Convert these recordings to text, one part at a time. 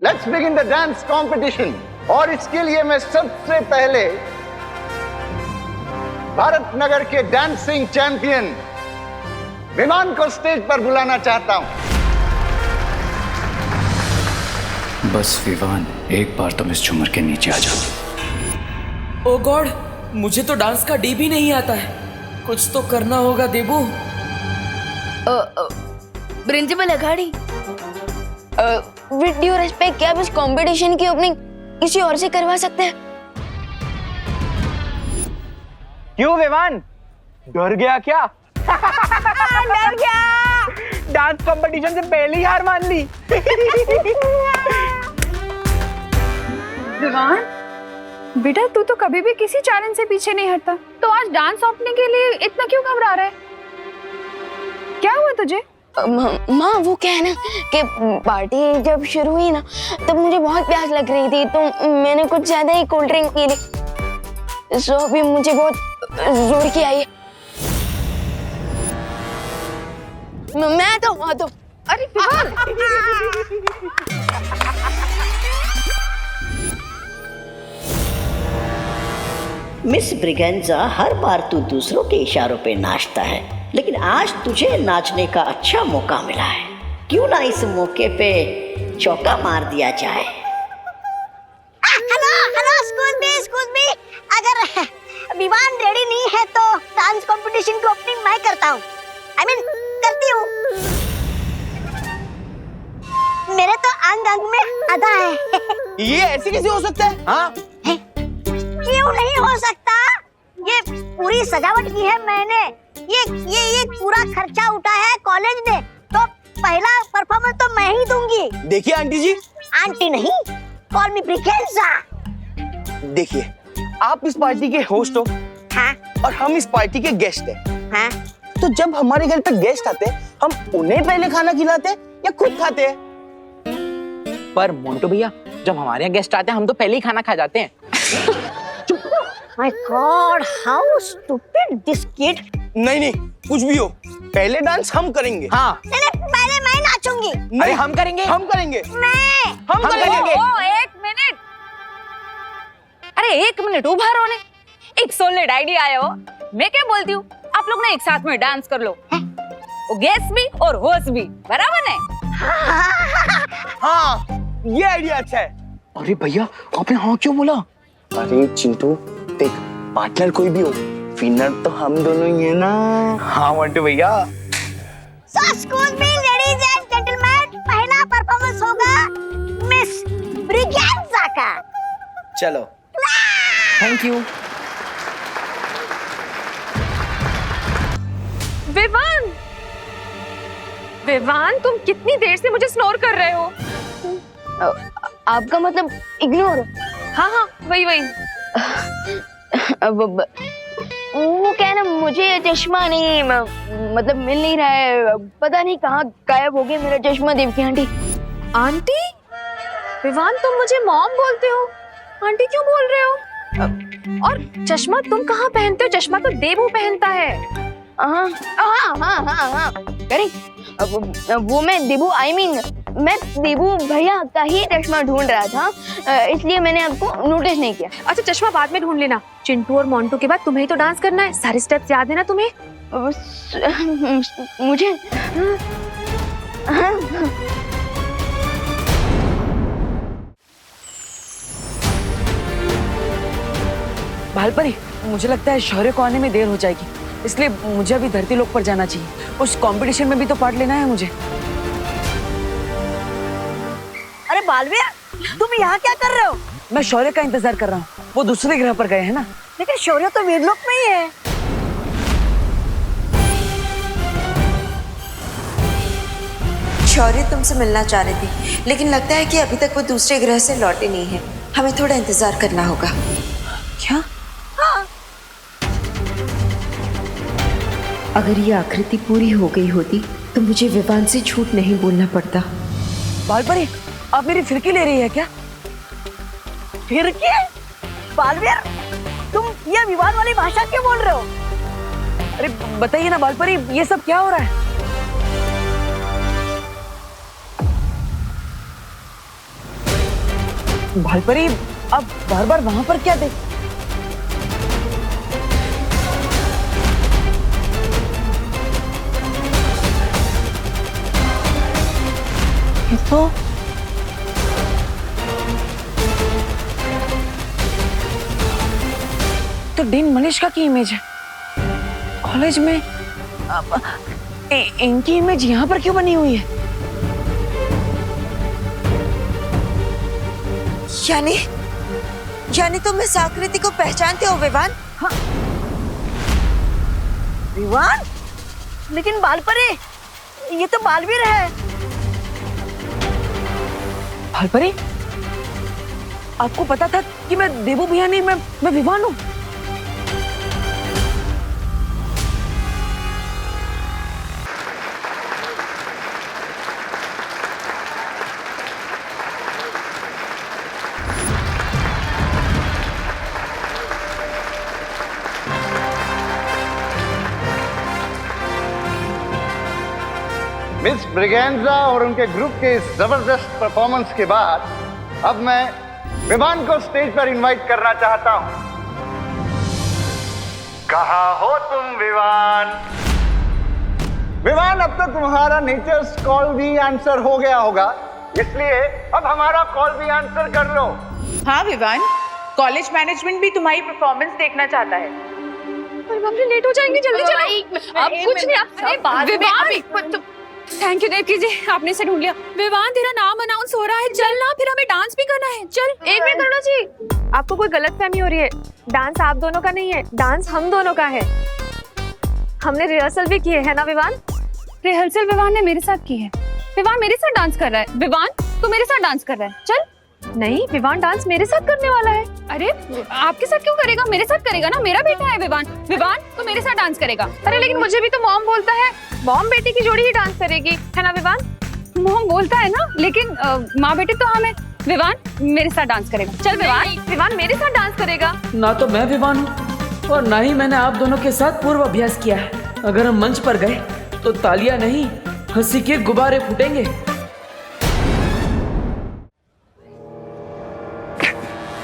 Let's begin the dance competition. और इसके लिए मैं सबसे पहले भारत नगर के डांसिंग चैंपियन विमान को स्टेज पर बुलाना चाहता हूं। बस विवान, एक बार तुम इस झूमर के नीचे आ जाओ। ओ गॉड, मुझे तो डांस का डी भी नहीं आता है। कुछ तो करना होगा Debu. Principal Aghadi, with due respect, क्या आप इस कंपटीशन की ओपनिंग किसी और से करवा सकते हैं? क्यों विवान, डर गया क्या? डर गया। डांस कंपटीशन से पहले ही हार मान ली। विवान बेटा, तू तो कभी भी किसी चैलेंज से पीछे नहीं हटता, तो आज डांस ओपनिंग के लिए इतना क्यों घबरा रहा है? क्या हुआ तुझे? माँ, वो क्या है ना कि पार्टी जब शुरू हुई ना, तब मुझे बहुत प्यास लग रही थी, तो मैंने कुछ ज्यादा ही कोल्ड ड्रिंक पी ली। सो अभी मुझे बहुत जोर की आई है। मैं तो अरे विवान, मिस ब्रिगेंजा, हर बार तू दूसरों के इशारों पे नाचता है, लेकिन आज तुझे नाचने का अच्छा मौका मिला है। क्यों ना इस मौके पे चौका मार दिया जाए? हेलो, एक्सक्यूज मी, अगर विवान रेडी नहीं है तो डांस कंपटीशन की ओपनिंग मैं करता हूँ। करती हूँ। मेरे तो अंग अंग में अदा है। ये ऐसे कैसे हो सकता है? हाँ, क्यों नहीं हो सकता? ये पूरी सजावट की है मैंने। ये पूरा खर्चा उठा है कॉलेज ने, तो पहला परफॉर्मेंस तो मैं ही दूंगी। देखिए आंटी जी, आंटी नहीं, कॉल मी ब्रिगेंजा। देखिए आप इस पार्टी के होस्ट हो। हाँ और हम इस पार्टी के गेस्ट हैं। हाँ, तो जब हमारे घर पे गेस्ट आते हैं, हम उन्हें पहले खाना खिलाते हैं या खुद खाते हैं? पर मोंटू भैया, जब हमारे यहाँ गेस्ट आते हैं, हम तो पहले ही खाना खा जाते हैं। My God, how stupid this kid! नहीं, कुछ भी हो, पहले डांस हम करेंगे। हाँ, नहीं, पहले मैं नाचूंगी। नहीं, हम करेंगे। मैं। हम करेंगे। एक मिनट। अरे एक मिनट, उभा रहो ने। एक सॉलिड आइडिया आया हो। मैं क्या बोलती हूँ, आप लोग ना एक साथ में डांस कर लो। वो गेस्ट भी और होस्ट भी, बराबर है? हाँ, ये आइडिया अच्छा है। अरे भैया, आपने हाँ क्यों बोला? अरे चिंटू, देख, पार्टनर कोई भी हो, विनर तो हम दोनों ही है ना। हाँ मोंटू भैया। So excuse me, ladies and gentlemen, पहला परफॉर्मेंस होगा मिस ब्रिगेंजा का। चलो, थैंक यू। विवान, तुम कितनी देर से मुझे स्नोर कर रहे हो? आपका मतलब इग्नोर? हाँ, वही। वो क्या है ना, मुझे चश्मा नहीं, मतलब मिल नहीं रहा है। पता नहीं कहाँ गायब हो गया मेरा चश्मा। देवकी आंटी। आंटी? विवान, तुम मुझे मॉम बोलते हो, आंटी क्यों बोल रहे हो? और चश्मा तुम कहाँ पहनते हो? चश्मा तो देबू पहनता है। हाँ, करेक्ट। वो मैं देबू, मैं देबू भैया का ही चश्मा ढूंढ रहा था, इसलिए मैंने आपको नोटिस नहीं किया। अच्छा, चश्मा बाद में ढूंढ लेना। चिंटू और मोंटू के बाद तुम्हें ही तो डांस करना है। सारे स्टेप्स याद है ना तुम्हें? मुझे भालपरी, मुझे लगता है शौर्य को आने में देर हो जाएगी, इसलिए मुझे अभी धरती लोक पर जाना चाहिए। उस कंपटीशन में भी तो पार्ट लेना है मुझे। अरे बालवीर, तुम यहाँ क्या कर रहे हो? मैं शौर्य का इंतजार कर रहा हूँ, वो दूसरे ग्रह पर गए हैं ना। लेकिन शौर्य तो वीरलोक में ही है। शौर्य तुमसे मिलना चाह रही थी, लेकिन लगता है कि अभी तक वो दूसरे ग्रह से लौटे नहीं है। हमें थोड़ा इंतजार करना होगा। क्या? अगर ये आकृति पूरी हो गई होती तो मुझे विवान से झूठ नहीं बोलना पड़ता। भालपरी, आप मेरी फिरकी ले रही है क्या? फिरकी? बालवीर, तुम ये विवाद वाली भाषा क्यों बोल रहे हो? अरे बताइए ना भालपरी, ये सब क्या हो रहा है? भालपरी अब बार बार वहां पर क्या देख? ये तो डीन मनीषा की इमेज है कॉलेज में। इनकी इमेज यहाँ पर क्यों बनी हुई है? यानी तुम इस आकृति को पहचानते हो विवान? हाँ। विवान? लेकिन बालपरी, ये तो बालवीर है। भालपरी, आपको पता था कि मैं देवू भैया नहीं, मैं विवान हूँ। मिस ब्रिगेंजा और उनके ग्रुप के इस जबरदस्त परफॉर्मेंस के बाद अब मैं विवान को स्टेज पर इनवाइट करना चाहता हूं। कहाँ हो तुम विवान? विवान, अब तो तुम्हारा नेचर्स कॉल भी आंसर हो गया होगा, इसलिए अब हमारा कॉल भी आंसर कर लो। हाँ विवान, कॉलेज मैनेजमेंट भी तुम्हारी परफॉर्मेंस देखना चाहता है। अरे बाप रे, लेट हो जाएंगे, जल्दी चलो। अब कुछ नहीं, आप विवान, थैंक यू देवकी जी, आपने इसे ढूंढ लिया। विवान, तेरा नाम अनाउंस हो रहा है, चल ना, फिर हमें डांस भी करना है, चल। एक मिनट करुणा जी, आपको कोई गलतफहमी हो रही है। डांस आप दोनों का नहीं है, डांस हम दोनों का है। हमने रिहर्सल भी की है ना विवान? रिहर्सल विवान ने मेरे साथ की है। विवान मेरे साथ डांस कर रहा है। विवान, तू मेरे साथ डांस कर रहा है, चल। नहीं, विवान डांस मेरे साथ करने वाला है। अरे आपके साथ क्यों करेगा? मेरे साथ करेगा ना, मेरा बेटा है विवान। विवान, तू मेरे साथ डांस करेगा। अरे लेकिन मुझे भी तो मॉम बोलता है, मॉम बेटी की जोड़ी ही डांस करेगी, है ना विवान? मॉम बोलता है ना, लेकिन माँ बेटे तो हम है। विवान मेरे साथ डांस करेगा, चल विवान। विवान मेरे साथ डांस करेगा। ना तो मैं विवान हूँ और ना ही मैंने आप दोनों के साथ पूर्व अभ्यास किया है। अगर हम मंच पर गए तो तालियां नहीं, हंसी के गुब्बारे फूटेंगे।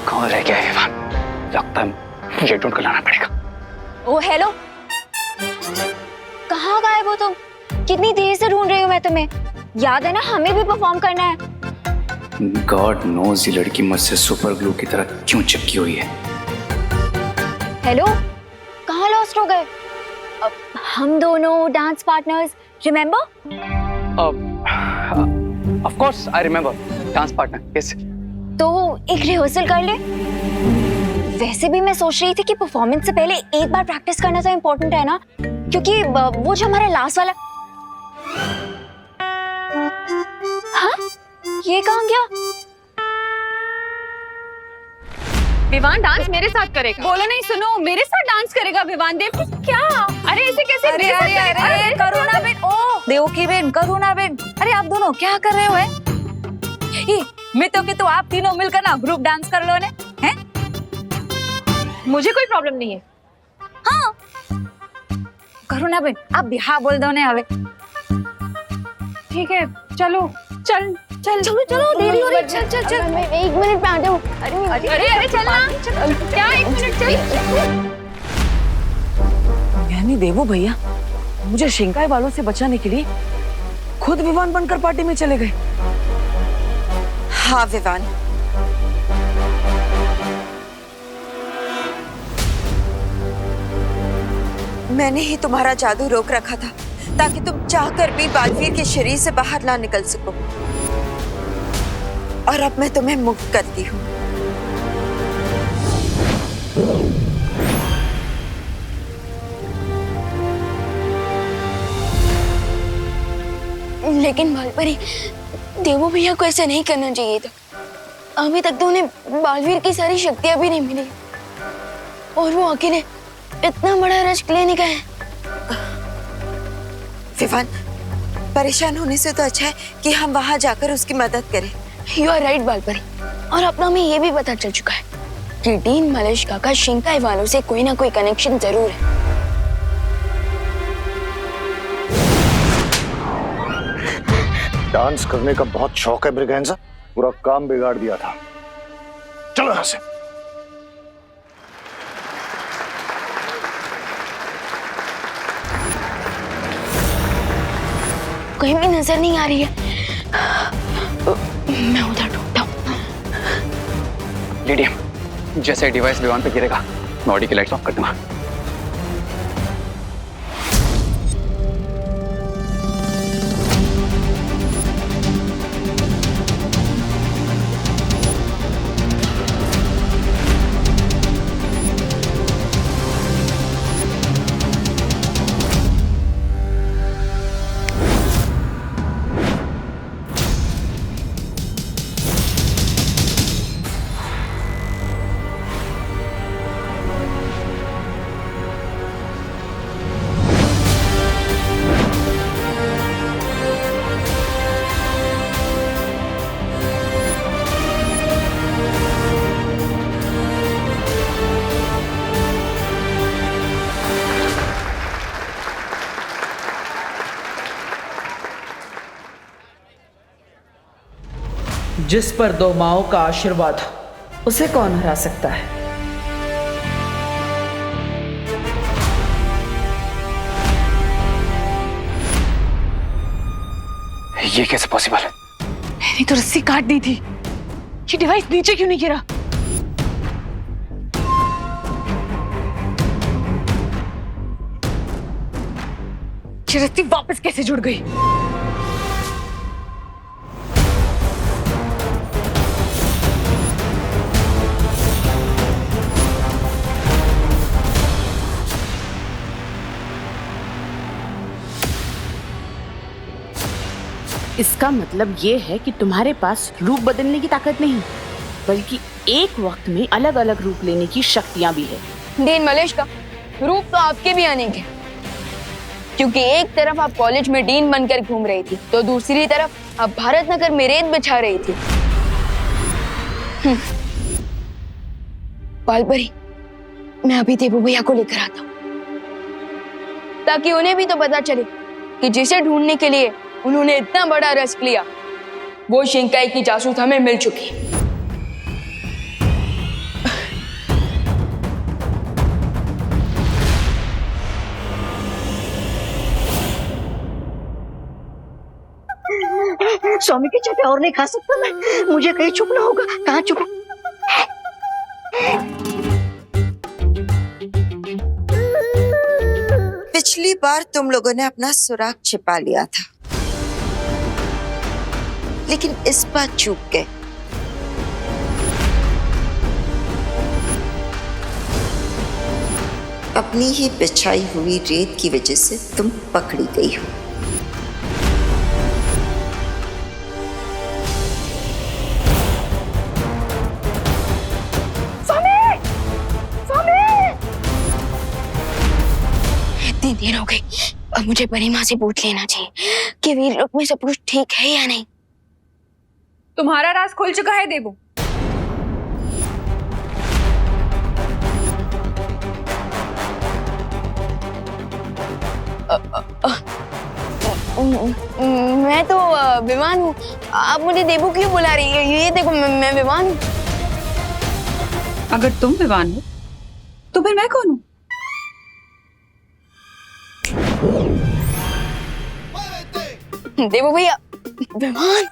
कौन रह गया है विवान? लगता है मुझे ढूंढ कर लाना पड़ेगा। ओ हेलो, कहाँ गायब हो तुम? कितनी देर से ढूंढ रही हूँ मैं तुम्हें। याद है ना, हमें भी परफॉर्म करना है। गॉड नोज ये लड़की मुझसे सुपर ग्लू की तरह क्यों चिपकी हुई है। हेलो, कहाँ लॉस्ट हो गए? हम दोनों dance partners, remember? Of course I remember, dance partner. Yes. तो एक रिहर्सल कर ले। वैसे भी मैं सोच रही थी कि परफॉर्मेंस से पहले एक बार प्रैक्टिस करना तो इम्पोर्टेंट है ना, क्योंकि वो जो हमारा लास्ट वाला। हाँ, ये कहाँ गया? विवान डांस मेरे साथ करेगा। बोलो नहीं, सुनो, मेरे साथ डांस करेगा विवान। देव क्या? अरे ऐसे कैसे? अरे करुणा बेन, ओ देवकी बेन, करुणा बेन, अरे आप दोनों क्या कर रहे हो? मैं तो कि तो आप तीनों मिलकर ना ग्रुप डांस कर लो ने, हैं? मुझे कोई प्रॉब्लम नहीं है। हाँ करुणा बेन, आप भी हाँ बोल दो ने हवे। ठीक है, चलो चल चल चलो चलो, देरी हो रही है, चल चल चल। मैं 1 मिनट में आ जाऊँ। अरे चलना, क्या 1 मिनट? चल। यानी देवू भैया मुझे शिंकाई वालों से बचाने के लिए खुद विवान बनकर पार्टी में चले गए। हाँ विवान, मैंने ही तुम्हारा जादू रोक रखा था ताकि तुम चाहकर भी बालवीर के शरीर से बाहर ना निकल सको, और अब मैं तुम्हें मुक्त करती हूँ। लेकिन बालपरी, देवू भैया को ऐसा नहीं करना चाहिए था। अभी तक तो उन्हें बालवीर की सारी शक्तियां भी नहीं मिली और वो अकेले इतना बड़ा रिस्क लेने का है। विवान, परेशान होने से तो अच्छा है कि हम वहां जाकर उसकी मदद करें। यू आर राइट बालपरी, और अपना हमें ये भी पता चल चुका है कि डीन मलेशिका का शिंकाई वालों से कोई ना कोई कनेक्शन जरूर है। डांस करने का बहुत शौक है ब्रिगेंजा, पूरा काम बिगाड़ दिया था। चलो यहां से। कहीं भी नजर नहीं आ रही है। मैं उधर ढूंढता हूँ। लीडियम, जैसे डिवाइस विमान पे गिरेगा मैं ऑडी की लाइट्स ऑफ कर दूंगा। जिस पर दो माओं का आशीर्वाद उसे कौन हरा सकता है। ये कैसे पॉसिबल है? मैंने तो रस्सी काट दी थी। ये डिवाइस नीचे क्यों नहीं गिरा? ये रस्सी वापस कैसे जुड़ गई? इसका मतलब ये है कि तुम्हारे पास रूप बदलने की ताकत नहीं, बल्कि एक वक्त में अलग अलग रूप लेने की शक्तियां भी है। डीन मलेश का रूप तो आपके भी अनेक है, क्योंकि एक तरफ आप कॉलेज में डीन बनकर घूम रही थी, तो दूसरी तरफ आप भारत नगर में रेत बिछा रही थी। बालपरी, मैं अभी देबू भैया को लेकर आता हूँ, ताकि उन्हें भी तो पता चले कि जिसे ढूंढने के लिए उन्होंने इतना बड़ा रिस्क लिया, वो शिंकाई की जासूस हमें मिल चुकी है। स्वामी के चटे और नहीं खा सकता मैं, मुझे कहीं छुपना होगा। कहाँ छुपूं? पिछली बार तुम लोगों ने अपना सुराग छिपा लिया था, लेकिन इस बार चूक गए। अपनी ही बिछाई हुई रेत की वजह से तुम पकड़ी गई हो। इतनी देर हो गई, अब मुझे परी माँ से पूछ लेना चाहिए कि वीर लोक में सब कुछ ठीक है या नहीं। तुम्हारा राज खुल चुका है देबू। मैं तो विमान हूँ, आप मुझे देबू क्यों बुला रही है? ये देखो, मैं विमान हूँ। अगर तुम विवान हो तो फिर मैं कौन हूँ? देबू भैया, विमान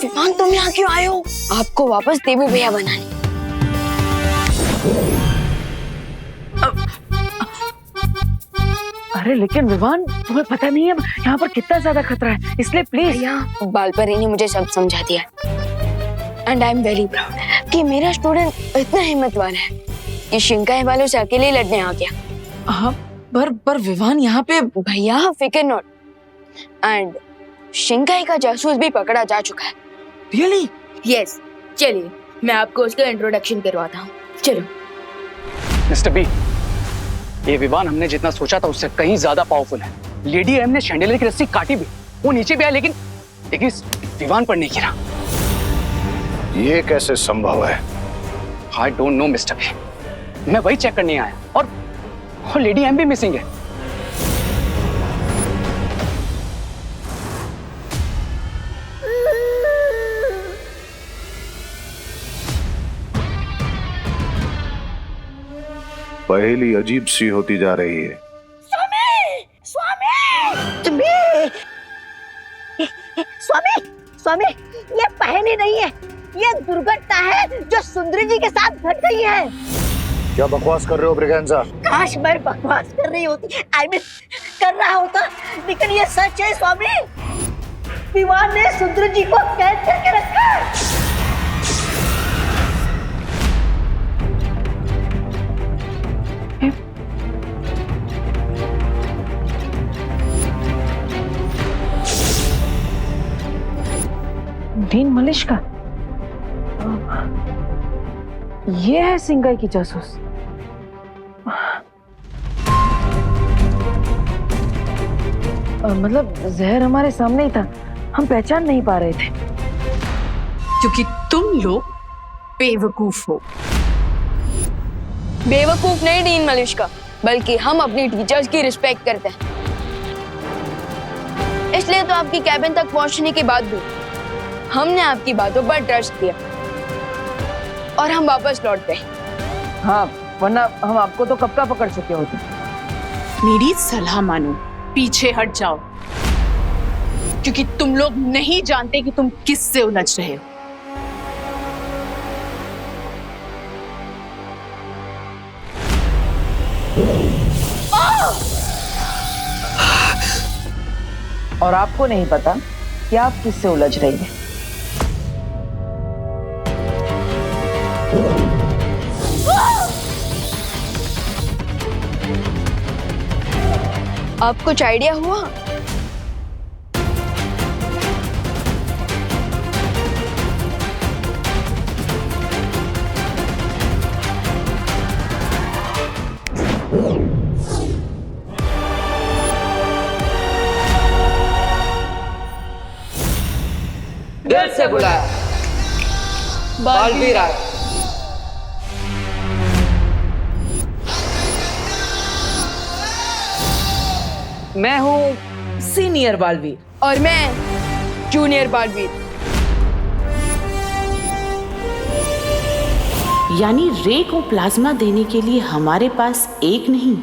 विमान तुम यहाँ क्यों आए हो? आपको वापस देबू भैया बनाने। अरे लेकिन विवान, तुम्हें पता नहीं है यहाँ पर कितना ज्यादा खतरा है, इसलिए प्लीज। भैया, बालपरी ने मुझे सब समझा दिया, and I am very proud कि मेरा स्टूडेंट इतना हिम्मतवान है कि शिंकाई वालों से अकेले लड़ने आ गया। हाँ, पर विवान यहाँ पे। भैया फिकर नॉट, एंड शिंकाई का जासूस भी पकड़ा जा चुका है। रियली? यस, चलिए मैं आपको उसका इंट्रोडक्शन करवाता हूँ। चलो। मिस्टर बी, ये विवान हमने जितना सोचा था उससे कहीं ज्यादा पावरफुल है। लेडी एम ने शैंडेलियर की रस्सी काटी भी, वो नीचे भी आया, लेकिन इस विवान पर नहीं गिरा। ये कैसे संभव है? I don't know mister B, मैं वही चेक करने आया, और लेडी एम भी मिसिंग है। पहेली अजीब सी होती जा रही है। स्वामी स्वामी तुम्हें स्वामी स्वामी ये पहेली नहीं है, ये दुर्घटना है जो सुंदरी जी के साथ घट गई है। क्या बकवास कर रहे हो ब्रिगेंजा? काश मैं बकवास कर रही होती, आई मीन कर रहा होता, लेकिन ये सच है स्वामी। विवान ने सुंदरी जी को कैद करके रखा है। डीन मलिश्का, ये है सिंगाई की जासूस। मतलब जहर हमारे सामने ही था, हम पहचान नहीं पा रहे थे। क्योंकि तुम लोग बेवकूफ हो। बेवकूफ नहीं डीन मलिश्का, बल्कि हम अपनी टीचर्स की रिस्पेक्ट करते हैं। इसलिए तो आपकी कैबिन तक पहुंचने के बाद भी हमने आपकी बातों पर ट्रस्ट किया और हम वापस लौट गए। हाँ, वरना हम आपको तो कब का पकड़ चुके होते। मेरी सलाह मानो, पीछे हट जाओ, क्योंकि तुम लोग नहीं जानते कि तुम किससे उलझ रहे हो। और आपको नहीं पता कि आप किससे उलझ रही हैं। आपको कुछ आइडिया हुआ? दिल से बुलाया बालवीर आए। मैं हूँ सीनियर बालवीर और मैं जूनियर बालवीर। यानी रे को प्लाज्मा देने के लिए हमारे पास एक नहीं,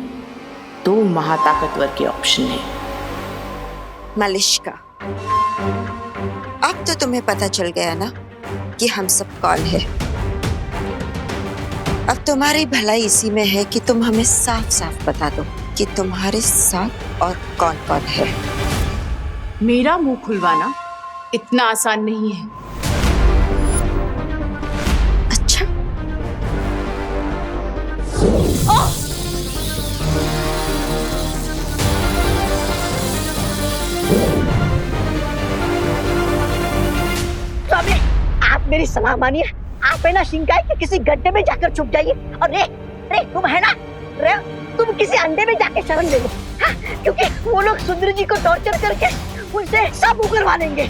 दो महाताकतवर के ऑप्शन है। मलिश्का, अब तो तुम्हें पता चल गया ना कि हम सब कौन है। अब तुम्हारी भलाई इसी में है कि तुम हमें साफ साफ बता दो कि तुम्हारे साथ और कौन कौन है। मेरा मुंह खुलवाना इतना आसान नहीं है। अच्छा, स्वामी आप मेरी सलाह मानिए, आप है ना शिंकाई के किसी गड्ढे में जाकर छुप जाइए और रे तुम है ना रे तुम किसी अंडे में जाके शरण ले लो। हाँ, क्योंकि वो लोग सुंदरी जी को टॉर्चर करके उनसे सब उगलवा लेंगे।